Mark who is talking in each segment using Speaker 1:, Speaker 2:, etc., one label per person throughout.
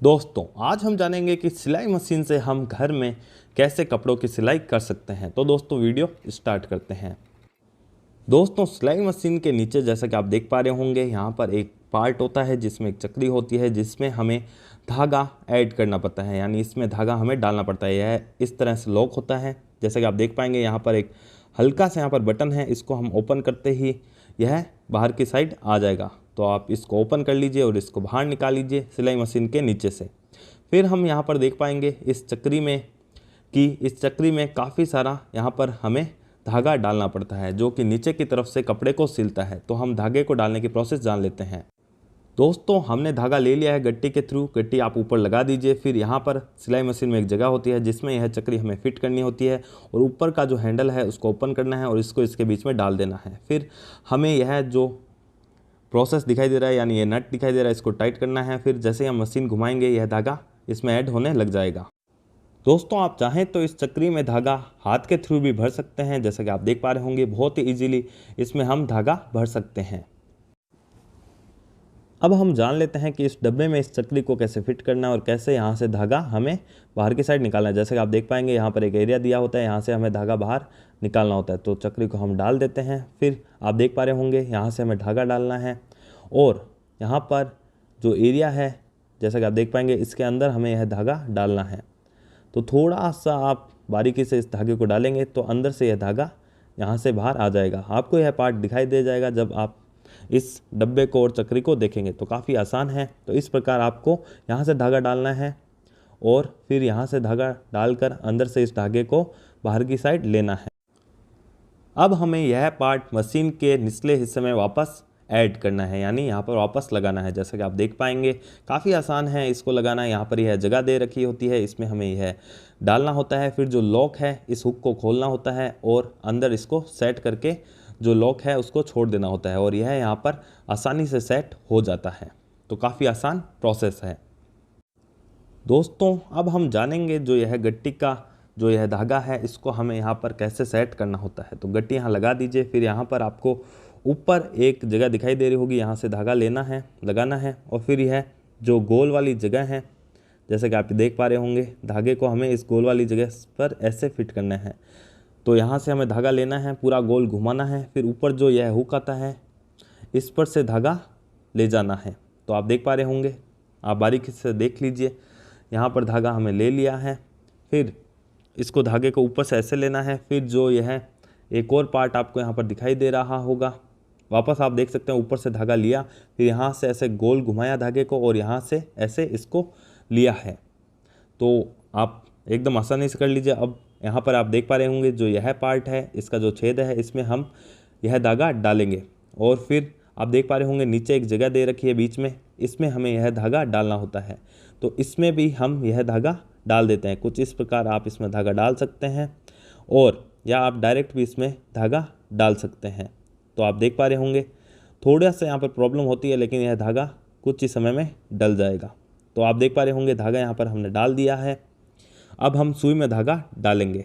Speaker 1: दोस्तों आज हम जानेंगे कि सिलाई मशीन से हम घर में कैसे कपड़ों की सिलाई कर सकते हैं। तो दोस्तों वीडियो स्टार्ट करते हैं। दोस्तों सिलाई मशीन के नीचे जैसा कि आप देख पा रहे होंगे यहाँ पर एक पार्ट होता है जिसमें एक चक्री होती है जिसमें हमें धागा ऐड करना पड़ता है, यानी इसमें धागा हमें डालना पड़ता है। यह इस तरह से लॉक होता है। जैसा कि आप देख पाएंगे यहाँ पर एक हल्का सा यहाँ पर बटन है, इसको हम ओपन करते ही यह बाहर की साइड आ जाएगा। तो आप इसको ओपन कर लीजिए और इसको बाहर निकाल लीजिए सिलाई मशीन के नीचे से। फिर हम यहाँ पर देख पाएंगे इस चक्री में काफ़ी सारा यहाँ पर हमें धागा डालना पड़ता है जो कि नीचे की तरफ से कपड़े को सिलता है। तो हम धागे को डालने की प्रोसेस जान लेते हैं। दोस्तों हमने धागा ले लिया है गट्टी के थ्रू। गट्टी आप ऊपर लगा दीजिए। फिर यहाँ पर सिलाई मशीन में एक जगह होती है जिसमें यह चक्री हमें फिट करनी होती है और ऊपर का जो हैंडल है उसको ओपन करना है और इसको इसके बीच में डाल देना है। फिर हमें यह जो प्रोसेस दिखाई दे रहा है यानी ये नट दिखाई दे रहा है, इसको टाइट करना है। फिर जैसे हम मशीन घुमाएंगे यह धागा इसमें ऐड होने लग जाएगा। दोस्तों आप चाहें तो इस चक्री में धागा हाथ के थ्रू भी भर सकते हैं। जैसा कि आप देख पा रहे होंगे बहुत ही ईजीली इसमें हम धागा भर सकते हैं। अब हम जान लेते हैं कि इस डब्बे में इस चक्री को कैसे फिट करना है और कैसे यहाँ से धागा हमें बाहर की साइड निकालना है। जैसे कि आप देख पाएंगे यहाँ पर एक एरिया दिया होता है, यहाँ से हमें धागा बाहर निकालना होता है। तो चक्री को हम डाल देते हैं। फिर आप देख पा रहे होंगे यहाँ से हमें धागा डालना है और यहाँ पर जो एरिया है जैसा कि आप देख पाएंगे इसके अंदर हमें यह धागा डालना है। तो थोड़ा सा आप बारीकी से इस धागे को डालेंगे तो अंदर से यह धागा यहाँ से बाहर आ जाएगा। आपको यह पार्ट दिखाई दे जाएगा जब आप इस डब्बे को और चक्री को देखेंगे। तो काफ़ी आसान है। तो इस प्रकार आपको यहाँ से धागा डालना है और फिर यहाँ से धागा डालकर अंदर से इस धागे को बाहर की साइड लेना है। अब हमें यह पार्ट मशीन के निचले हिस्से में वापस ऐड करना है, यानी यहाँ पर वापस लगाना है। जैसा कि आप देख पाएंगे काफ़ी आसान है इसको लगाना। यहाँ पर यह जगह दे रखी होती है, इसमें हमें यह डालना होता है। फिर जो लॉक है इस हुक को खोलना होता है और अंदर इसको सेट करके जो लॉक है उसको छोड़ देना होता है और यह यहाँ पर आसानी से सेट हो जाता है। तो काफ़ी आसान प्रोसेस है। दोस्तों अब हम जानेंगे जो यह गट्टी का जो यह धागा है इसको हमें यहाँ पर कैसे सेट करना होता है। तो गट्टी यहाँ लगा दीजिए। फिर यहाँ पर आपको ऊपर एक जगह दिखाई दे रही होगी, यहाँ से धागा लेना है, लगाना है और फिर यह जो गोल वाली जगह है जैसे कि आप देख पा रहे होंगे धागे को हमें इस गोल वाली जगह पर ऐसे फिट करना है। तो यहाँ से हमें धागा लेना है, पूरा गोल घुमाना है। फिर ऊपर जो यह हुक आता है इस पर से धागा ले जाना है। तो आप देख पा रहे होंगे, आप बारीकी से देख लीजिए। यहाँ पर धागा हमें ले लिया है। फिर इसको धागे को ऊपर से ऐसे लेना है। फिर जो यह एक और पार्ट आपको यहाँ पर दिखाई दे रहा होगा, वापस आप देख सकते हैं ऊपर से धागा लिया, फिर यहाँ से ऐसे गोल घुमाया धागे को और यहाँ से ऐसे इसको लिया है। तो आप एकदम आसानी से कर लीजिए। अब यहाँ पर आप देख पा रहे होंगे जो यह पार्ट है इसका जो छेद है इसमें हम यह धागा डालेंगे और फिर आप देख पा रहे होंगे नीचे एक जगह दे रखी है बीच में, इसमें हमें यह धागा डालना होता है। तो इसमें भी हम यह धागा डाल देते हैं। कुछ इस प्रकार आप इसमें धागा डाल सकते हैं और या आप डायरेक्ट भी इसमें धागा डाल सकते हैं। तो आप देख पा रहे होंगे थोड़ा सा यहाँ पर प्रॉब्लम होती है लेकिन यह धागा कुछ ही समय में डल जाएगा। तो आप देख पा रहे होंगे धागा यहाँ पर हमने डाल दिया है। अब हम सुई में धागा डालेंगे।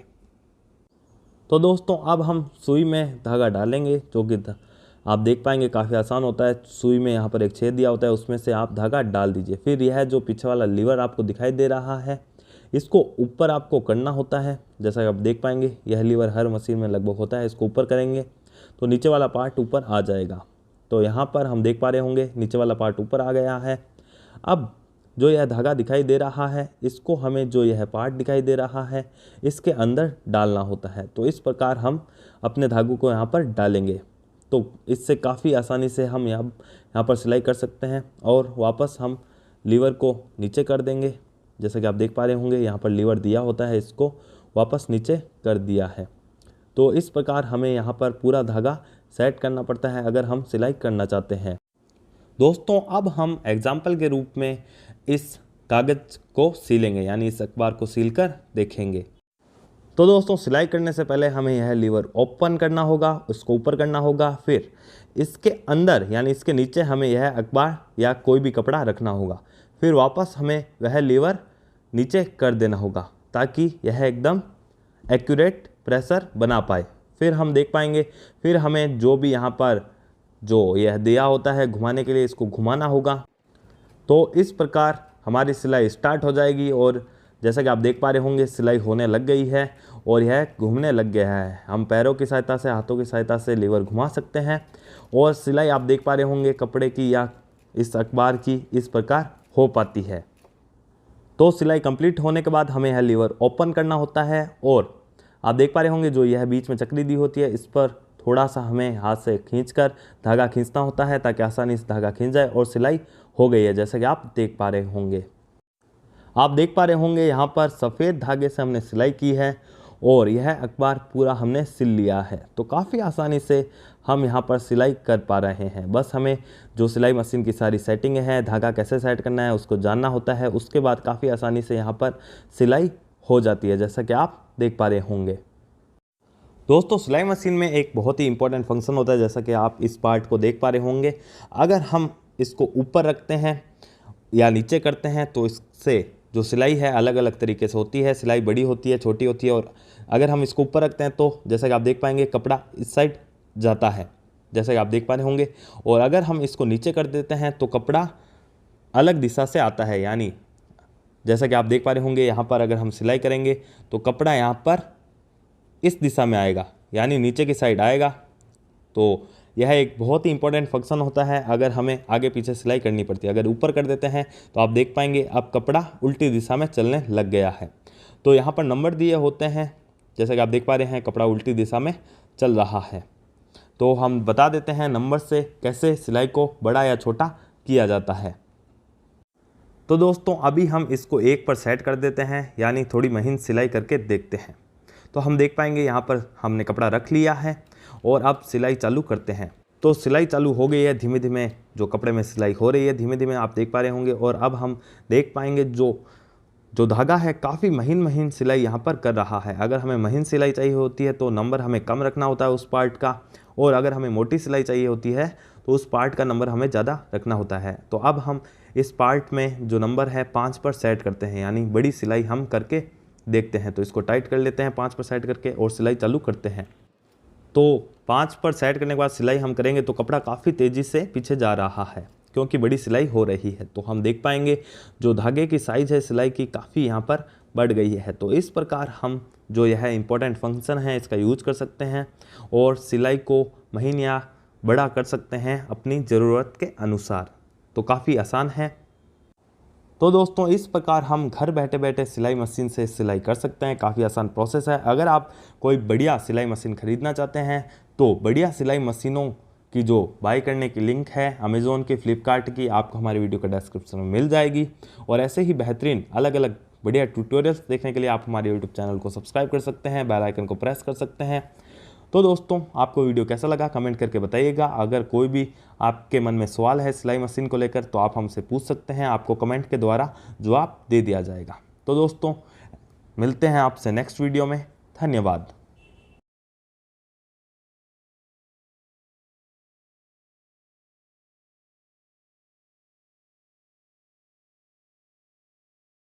Speaker 1: तो दोस्तों अब हम सुई में धागा डालेंगे जो कि आप देख पाएंगे काफ़ी आसान होता है। सुई में यहाँ पर एक छेद दिया होता है, उसमें से आप धागा डाल दीजिए। फिर यह जो पीछे वाला लीवर आपको दिखाई दे रहा है इसको ऊपर आपको करना होता है। जैसा कि आप देख पाएंगे यह लीवर हर मशीन में लगभग होता है। इसको ऊपर करेंगे तो नीचे वाला पार्ट ऊपर आ जाएगा। तो यहाँ पर हम देख पा रहे होंगे नीचे वाला पार्ट ऊपर आ गया है। अब जो यह धागा दिखाई दे रहा है इसको हमें जो यह पार्ट दिखाई दे रहा है इसके अंदर डालना होता है। तो इस प्रकार हम अपने धागों को यहाँ पर डालेंगे। तो इससे काफ़ी आसानी से हम यहाँ पर सिलाई कर सकते हैं और वापस हम लीवर को नीचे कर देंगे। जैसे कि आप देख पा रहे होंगे यहाँ पर लीवर दिया होता है, इसको वापस नीचे कर दिया है। तो इस प्रकार हमें यहाँ पर पूरा धागा सेट करना पड़ता है अगर हम सिलाई करना चाहते हैं। दोस्तों अब हम एग्जाम्पल के रूप में इस कागज़ को सीलेंगे, यानी इस अखबार को सील कर देखेंगे। तो दोस्तों सिलाई करने से पहले हमें यह लीवर ओपन करना होगा, उसको ऊपर करना होगा। फिर इसके अंदर यानी इसके नीचे हमें यह अखबार या कोई भी कपड़ा रखना होगा। फिर वापस हमें वह लीवर नीचे कर देना होगा ताकि यह एकदम एक्यूरेट प्रेशर बना पाए। फिर हम देख पाएंगे फिर हमें जो भी यहाँ पर जो यह दिया होता है घुमाने के लिए इसको घुमाना होगा। तो इस प्रकार हमारी सिलाई स्टार्ट हो जाएगी और जैसा कि आप देख पा रहे होंगे सिलाई होने लग गई है और यह घूमने लग गया है। हम पैरों की सहायता से, हाथों की सहायता से लीवर घुमा सकते हैं और सिलाई आप देख पा रहे होंगे कपड़े की या इस अखबार की इस प्रकार हो पाती है। तो सिलाई कंप्लीट होने के बाद हमें यह लीवर ओपन करना होता है और आप देख पा रहे होंगे जो यह बीच में चक्री दी होती है इस पर थोड़ा सा हमें हाथ से खींचकर धागा खींचना होता है ताकि आसानी से धागा खींच जाए और सिलाई हो गई है जैसा कि आप देख पा रहे होंगे। आप देख पा रहे होंगे यहाँ पर सफ़ेद धागे से हमने सिलाई की है और यह अखबार पूरा हमने सिल लिया है। तो काफ़ी आसानी से हम यहाँ पर सिलाई कर पा रहे हैं। बस हमें जो सिलाई मशीन की सारी सेटिंग है, धागा कैसे सेट करना है उसको जानना होता है। उसके बाद काफ़ी आसानी से यहाँ पर सिलाई हो जाती है जैसा कि आप देख पा रहे होंगे। दोस्तों सिलाई मशीन में एक बहुत ही इंपॉर्टेंट फंक्शन होता है जैसा कि आप इस पार्ट को देख पा रहे होंगे। अगर हम इसको ऊपर रखते हैं या नीचे करते हैं तो इससे जो सिलाई है अलग अलग तरीके से होती है। सिलाई बड़ी होती है, छोटी होती है और अगर हम इसको ऊपर रखते हैं तो जैसा कि आप देख पाएंगे कपड़ा इस साइड जाता है जैसा कि आप देख पा रहे होंगे। और अगर हम इसको नीचे कर देते हैं तो कपड़ा अलग दिशा से आता है, यानी जैसा कि आप देख पा रहे होंगे यहाँ पर अगर हम सिलाई करेंगे तो कपड़ा यहाँ पर इस दिशा में आएगा यानी नीचे की साइड आएगा। तो यह एक बहुत ही इंपॉर्टेंट फंक्शन होता है अगर हमें आगे पीछे सिलाई करनी पड़ती है। अगर ऊपर कर देते हैं तो आप देख पाएंगे अब कपड़ा उल्टी दिशा में चलने लग गया है। तो यहाँ पर नंबर दिए होते हैं जैसा कि आप देख पा रहे हैं कपड़ा उल्टी दिशा में चल रहा है। तो हम बता देते हैं नंबर से कैसे सिलाई को बड़ा या छोटा किया जाता है। तो दोस्तों अभी हम इसको 1 पर सेट कर देते हैं यानी थोड़ी महीन सिलाई करके देखते हैं। तो हम देख पाएंगे यहाँ पर हमने कपड़ा रख लिया है और अब सिलाई चालू करते हैं। तो सिलाई चालू हो गई है, धीमे धीमे जो कपड़े में सिलाई हो रही है धीमे धीमे आप देख पा रहे होंगे। और अब हम देख पाएंगे जो धागा है काफ़ी महीन महीन सिलाई यहाँ पर कर रहा है। अगर हमें महीन सिलाई चाहिए होती है तो नंबर हमें कम रखना होता है उस पार्ट का, और अगर हमें मोटी सिलाई चाहिए होती है तो उस पार्ट का नंबर हमें ज़्यादा रखना होता है। तो अब हम इस पार्ट में जो नंबर है 5 पर सेट करते हैं यानी बड़ी सिलाई हम करके देखते हैं। तो इसको टाइट कर लेते हैं 5 पर सेट करके और सिलाई चालू करते हैं। तो 5 पर सेट करने के बाद सिलाई हम करेंगे तो कपड़ा काफ़ी तेज़ी से पीछे जा रहा है क्योंकि बड़ी सिलाई हो रही है। तो हम देख पाएंगे जो धागे की साइज़ है सिलाई की काफ़ी यहाँ पर बढ़ गई है। तो इस प्रकार हम जो यह इम्पोर्टेंट फंक्शन है इसका यूज कर सकते हैं और सिलाई को महीन या बड़ा कर सकते हैं अपनी ज़रूरत के अनुसार। तो काफ़ी आसान है। तो दोस्तों इस प्रकार हम घर बैठे बैठे सिलाई मशीन से सिलाई कर सकते हैं। काफ़ी आसान प्रोसेस है। अगर आप कोई बढ़िया सिलाई मशीन ख़रीदना चाहते हैं तो बढ़िया सिलाई मशीनों की जो बाय करने की लिंक है अमेज़ॉन की, फ्लिपकार्ट की, आपको हमारी वीडियो का डिस्क्रिप्शन में मिल जाएगी। और ऐसे ही बेहतरीन अलग अलग बढ़िया ट्यूटोरियल्स देखने के लिए आप हमारे यूट्यूब चैनल को सब्सक्राइब कर सकते हैं, बेल आइकन को प्रेस कर सकते हैं। तो दोस्तों आपको वीडियो कैसा लगा कमेंट करके बताइएगा। अगर कोई भी आपके मन में सवाल है सिलाई मशीन को लेकर तो आप हमसे पूछ सकते हैं, आपको कमेंट के द्वारा जवाब दे दिया जाएगा। तो दोस्तों मिलते हैं आपसे नेक्स्ट वीडियो में। धन्यवाद।